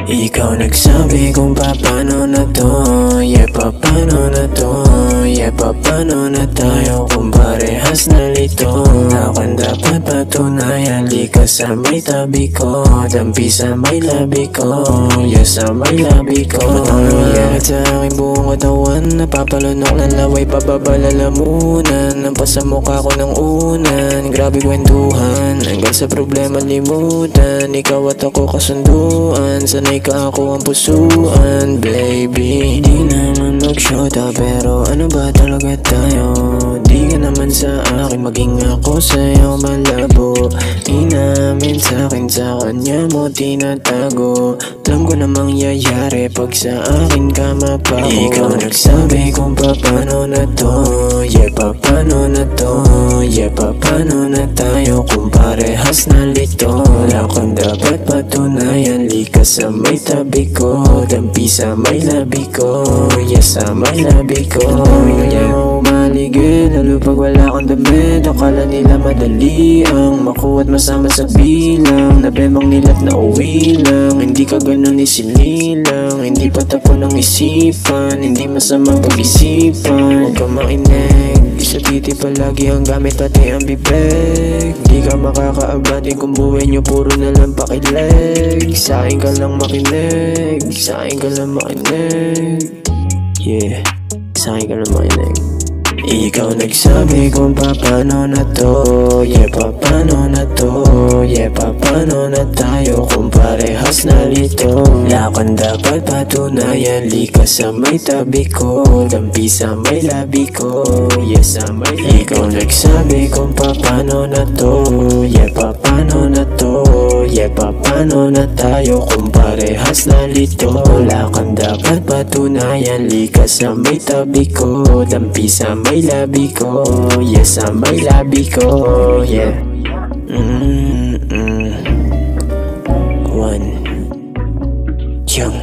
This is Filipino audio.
Ikaw nagsabi kung paano na to, yeah, paano na to, yeah, paano na tayo kung parehas na lito. Ako'y dapat patunayan, di ka sa may tabi ko, dampi sa may labi ko, yeah, sa may labi ko, yeah. Sa aking buong katawan, napapalunok ng laway, pababalalamunan, nampas sa mukha ko ng unan. Grabe kwentuhan, hanggang sa problema limutan. Ikaw at ako kasunduan, sanay ka ako ang pusuan, baby. Di naman mag-shota, pero ano ba talaga tayo? Di ka naman sa akin, maging ako sa'yo malabo. Inamin sa'kin, sa kanya mo tinatago. Alam ko namang yayari pag sa akin ka mapago. Ikaw nagsabi kung paano na to, yeah, paano na to, yeah, paano na tayo kung parehas na lito. Wala kang dapat patunayan, di ka sa may tabi ko, dampi sa may labi ko, yeah, sa may labi ko, yeah. Maligid, lalo pag wala kang damit. Akala nila madali ang makuha at masama sa bilang. Nabemang nila't na uwi lang, hindi ka ganun isinilang. Hindi pa tapo ng isipan, hindi masamang pag-isipan. Huwag ka makinig, isa titi palagi ang gamit pati ang bibig. Di ka makakaabante kung buhay nyo puro na lang pakileg. Sa'kin ka lang makinig, sa'kin ka lang makinig, yeah, sa'kin ka lang makinig. Ikaw nagsabi kung paano na to, yeah, paano na to, yeah, paano na tayo kung parehas na lito. Wala kang dapat patunayan, di ka sa may tabi ko, dampi sa may labi ko, yeah, sa may. Ikaw nagsabi kung paano na to, yeah, paano na to, yeah, paano na tayo kung parehas na lito. Wala kang dapat patunayan, di ka sa may tabi ko, dampi sa may labi ko, yeah, sa may labi ko, yeah. One Young